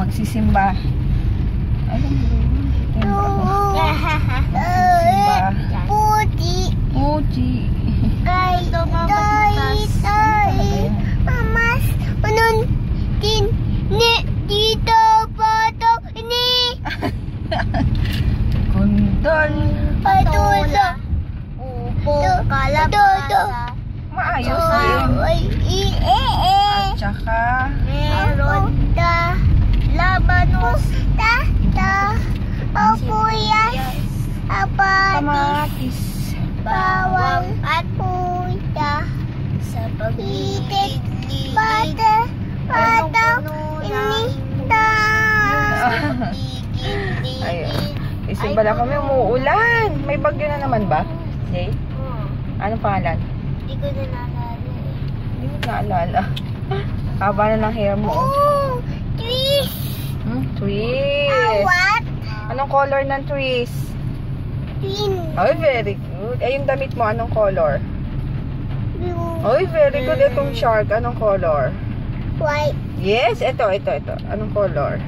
magsisimba. Alam mo, magsisimba. Puji. Mamas, din dito pato ini. Kundol. Patola. Upo, kalabasa. Maayos din. At saka meron labanos, papuyas, kamatis. bawang at puya sa pagitik patang inita. Ayun. Isimba lang kami, umuulan. May bagyo na naman ba? Jay? Anong pangalan? Hindi ko na naalala. Hindi mo naalala. Haba na ng hair mo. Oh, twist. Twist. What? Anong color ng twist? Pin. Ay, very good. Ay, yung damit mo, anong color? Blue. Ay, very good. Itong shark, anong color? White. Yes, ito. Anong color?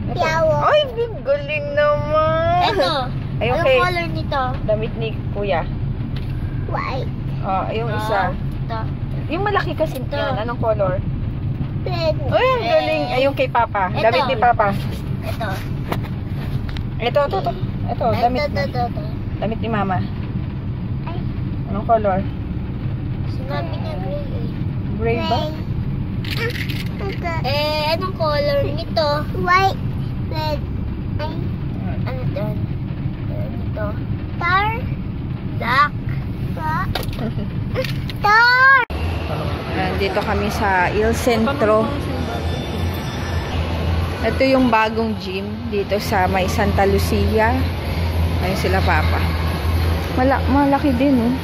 Ito. Yellow. Ay, galing naman. Ito. Ay, Anong okay. color nito? Damit ni Kuya. White. Yung isa. Ito. Yung malaki kasi Ito. yan. Anong color? Red. Ay, ang galing. Ay, yung kay Papa. Ito. Damit ni Papa. Ito. Ito. Damit mo. Ito. Damit ni Mama. Ay. Anong color? Sinabi niya gray. Gray ba? Anong color nito? White. Red. Ay. Ano ito? Ito. Tar. Black. Tar. Dito kami sa Il Centro. Ito yung bagong gym dito sa may Santa Lucia. Ayun sila Papa. Malaki din, oh.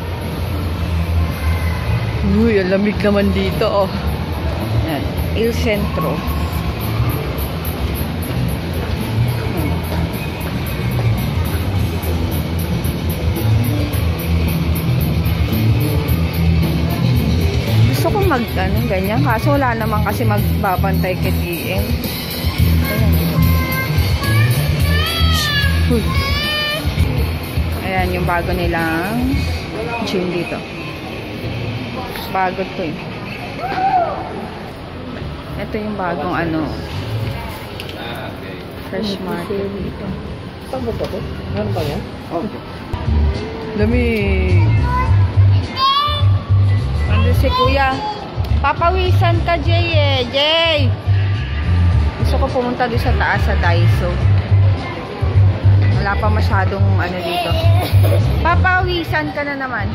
Uy, ang lamig naman dito, oh. Yan, Il Centro. Gusto ko ganyan. Kaso wala naman kasi magbabantay kay DM. Ayan yung bago nilang gym dito. Bago to eh. Ito yung bagong fresh market dito. Saan ba ito? Meron ba yan? Okay. Lamig. Ando si Kuya. Papawisan ka, Jay eh. Jay! Gusto ko pumunta doon sa taas sa Daiso. Wala pa masyadong dito. Papawisan ka na naman.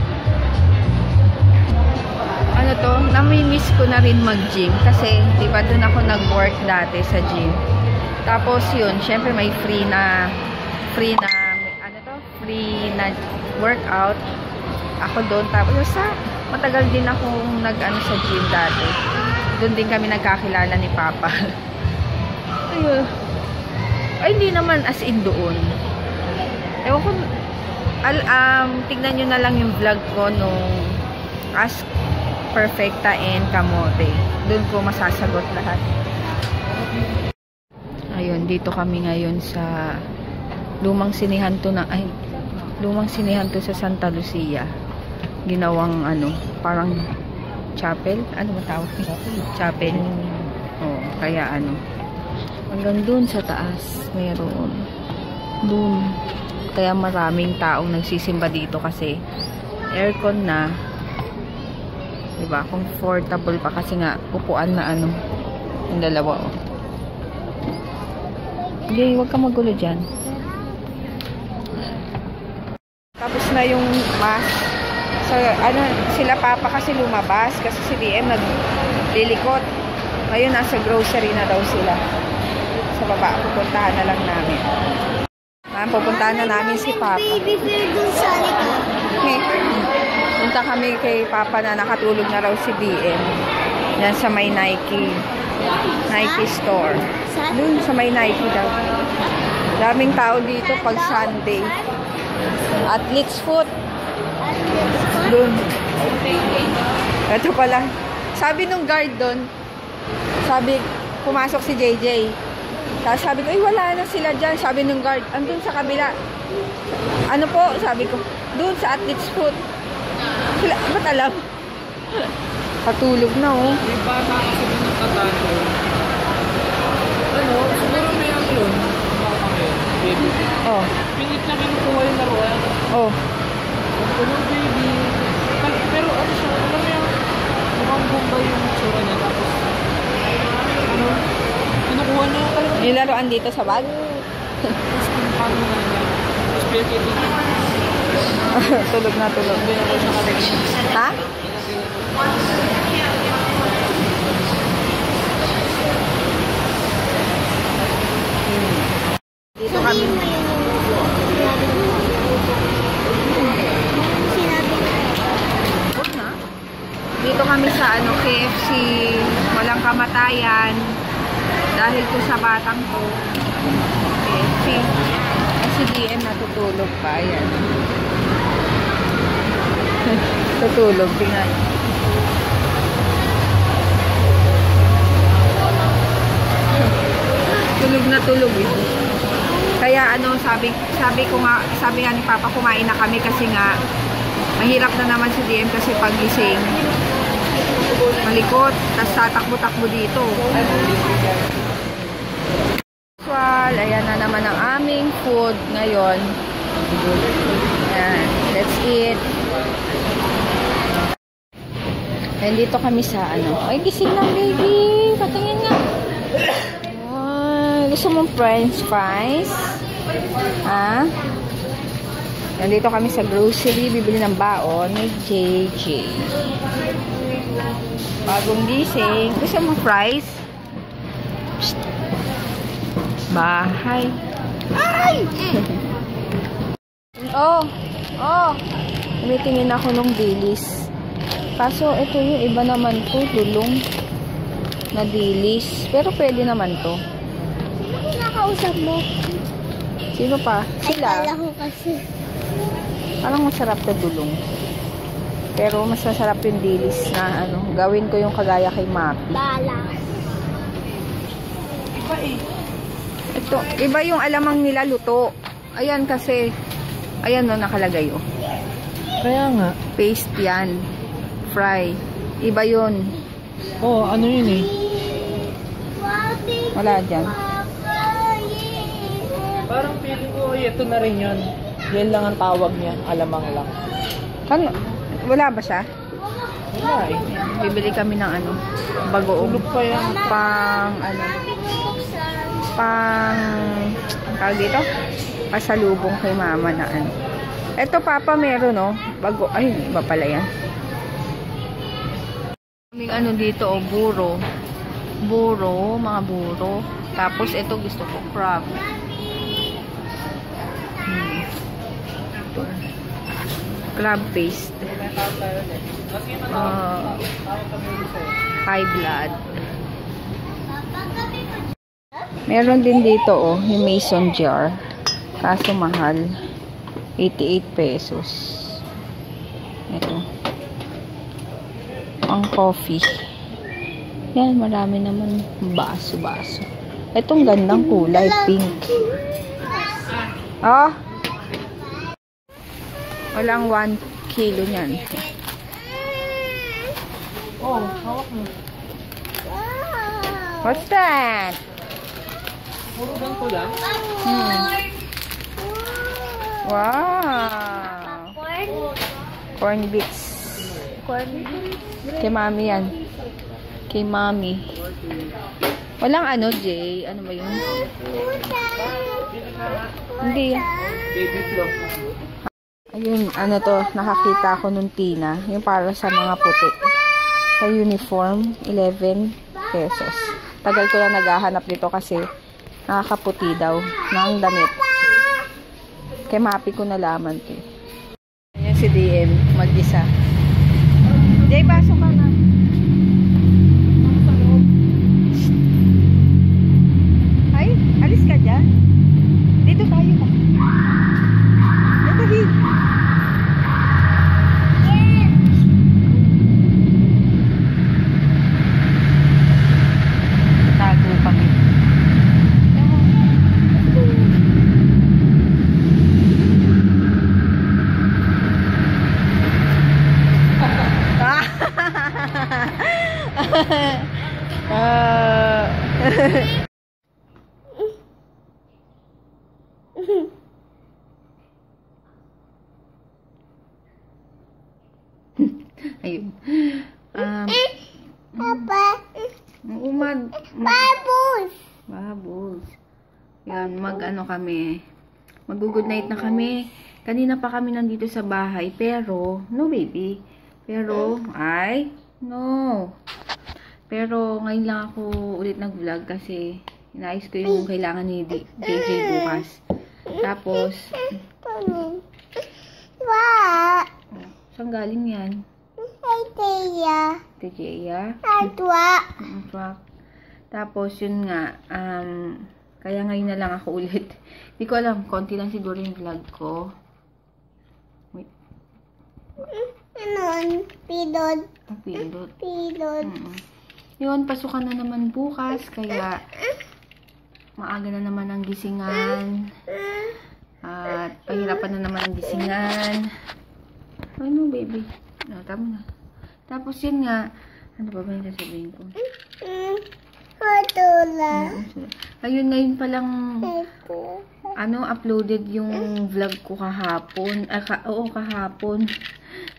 Ano to? Namimiss ko na rin mag-gym. Kasi, di ba doon ako nag-work dati sa gym. Tapos yun, syempre may free na workout. Ako doon. Tapos matagal din akong sa gym dati. Doon din kami nagkakilala ni Papa. Ayun. Ay, hindi naman as in doon. Ewan ko, tignan nyo na lang yung vlog ko nung Ask Perfecta and Kamote. Doon ko masasagot lahat. Ayun, dito kami ngayon sa lumang sinihan to sa Santa Lucia. Ginawang parang chapel. Ano ba tawag? Chapel. Oh, kaya hanggang dun sa taas meron. Dun. Kaya maraming taong nagsisimba dito kasi aircon na. Diba? Comfortable pa kasi nga upuan na yung dalawa, oh. Hindi, huwag ka magulo dyan. Tapos na yung mask. So, sila Papa kasi lumabas kasi si DM naglilikot. Ngayon, nasa grocery na daw sila. Sa baba, pupuntahan na lang namin. Pupuntahan na namin si Papa. Punta kami kay Papa na nakatulog na raw si DM. Yan sa may Nike store. Doon sa may Nike daw. Daming tao dito pag Sunday. Athlete's foot. Doon. Ito pala. Sabi nung guard doon, sabi, pumasok si JJ. Tapos sabi ko, wala na sila dyan. Sabi ng guard, andun sa kabila. Ano po? Sabi ko, doon sa athlete's foot. Sila, ba't alam? Patulog na, oh. May bata kasi doon nagtatato. Ano, siguro may ang yun. Baby. Oh. Pingit na kinukuha yung laruan. Oh. Ano, baby. Pero ano siya, alam mo yung mukhang Bombay yung tsura niya. Tapos, ano, kinukuha niya. Yung laruan dito sa bag? Tapos, paano na niya. Tapos, pinakita niya. Tulog na tulog. Binako siya kanina. Ha? Dito kami. Sabihin mo yung sinabi mo. Huwag na. Dito kami sa ano, KFC. Walang kamatayan. Dahil ko sa batang ko. KFC. Si DM natutulog pa. Ayan. Tutulog. Tingnan. Tulog na tulog eh. Kaya ano, sabi nga ni Papa, kumain na kami kasi nga mahirap na naman si DM kasi pagising malikot, tas tatakbo-takbo dito. Well, ayan na naman ang aming food ngayon. Ayan, let's eat. Ayan, dito kami sa ano. Ay, gising na baby. Patingin nga. Gusto mong french fries? Ha? Nandito kami sa grocery, bibili ng baon ni JJ. Bagong gising. Gusto mong fries? Psst. Bahay. Ay! Oh! Tumitingin ako nung dilis. Kaso, ito yung iba naman to, dulong na dilis. Pero pwede naman to. Nakausap mo. Sino pa? Sila. Akala ko kasi. Parang masarap na dulong. Pero mas masarap yung dilis na ano. Gawin ko yung kagaya kay Mapi. Balas. Iba eh. Ito, iba yung alamang nila luto. Ayan kasi, ayan no, nakalagay oh. Kaya nga. Paste yan. Fry. Iba yun. Oo, ano yun eh. Wala dyan. Parang feeling ko, ito na rin yun. Yan lang ang tawag niya. Alamang lang. Ano? Wala ba siya? Wala eh. Bibili kami ng ano, bagoong. Tulog pa yan. Pang, ano, pang, tawag dito? Pasalubong kay mama na ano. Ito papa meron no, bago, ay, iba pala yan. Kaming ano dito oh, buro. Buro, mga buro. Tapos ito gusto ko, crab. Crab paste. High blood. Meron din dito oh, yung mason jar. Kaso mahal. 88 pesos. Ito. Ang coffee. Yan, marami naman baso-baso. Itong gandang kulay, pink. Oh! Walang 1 kilo niyan. Oh, hawak mo. What's that? Puro ganito lang. Wow! Corn bits. Kay mami yan. Kay mami. Walang ano, Jay. Ano ba yun? Hindi. Baby flow. Ayun, ano to, nakakita ko nung Tina. Yung para sa mga puti. Sa uniform, 11 pesos. Tagal ko lang naghahanap dito kasi nakakaputi daw ng damit. Kay Mapi ko nalaman to. Yan si DM, mag-isa. Jay, pasok ka na. Ay, alis ka dyan. Dito tayo pa. Dito, Hig. Tago Ah. Ayun. Papa. Babos. Babos. Yan, kami. Mag-good night na kami. Kanina pa kami nandito sa bahay, pero, no baby. Pero, no. Pero, ngayon lang ako ulit nag-vlog kasi inayos ko yung kailangan ni JJ bukas. Tapos, saan galing yan? Teya. Tapos, yun nga, kaya ngayon na lang ako ulit. Hindi ko alam, konti lang siguro yung vlog ko. Wait. Pilot. Pilot. Yun, pasukan na naman bukas, kaya maaga na naman ang gisingan. At pahirapan na naman ang gisingan. Ano, baby? No, tama na. Tapos yun nga, ano ba yung sasabihin ko? Ayun, ngayon palang uploaded yung vlog ko kahapon. Kahapon.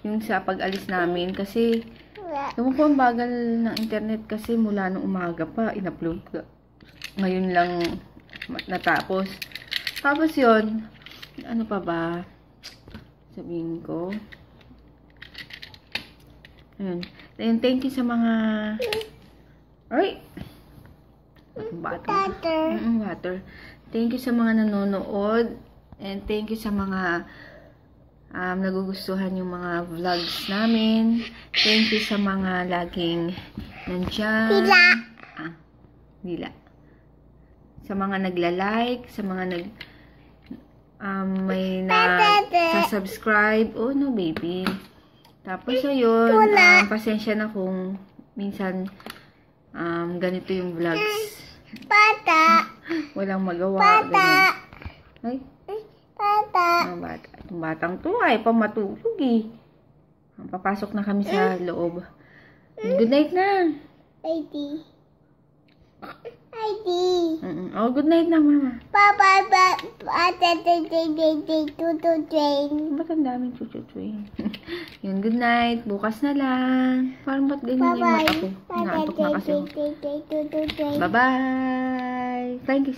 Yung sa pag-alis namin. Kasi, yung ko ang bagal ng internet kasi mula nung umaga pa, in-upload ko. Ngayon lang natapos. Tapos yun, ano pa ba? Sabihin ko. Ayun. Then, thank you sa mga... Ay! Water. Thank you sa mga nanonood. And thank you sa mga nagugustuhan yung mga vlogs namin. Thank you sa mga laging nandyan. Dila. Sa mga nagla-like, sa mga may sa-subscribe. Oh, no, baby. Tapos, ayun, pasensya na kung minsan ganito yung vlogs. Walang magawa. Ay? Bata. Itong batang to ay pamatulog eh. Papasok na kami sa loob. Good night na. Oh, good night na, mama. Ba't ang daming chuchu-chuin? Yun, good night. Bukas na lang. Parang ba't ganyan yung mata ko? Inaantok na kasi. Bye-bye. Thank you.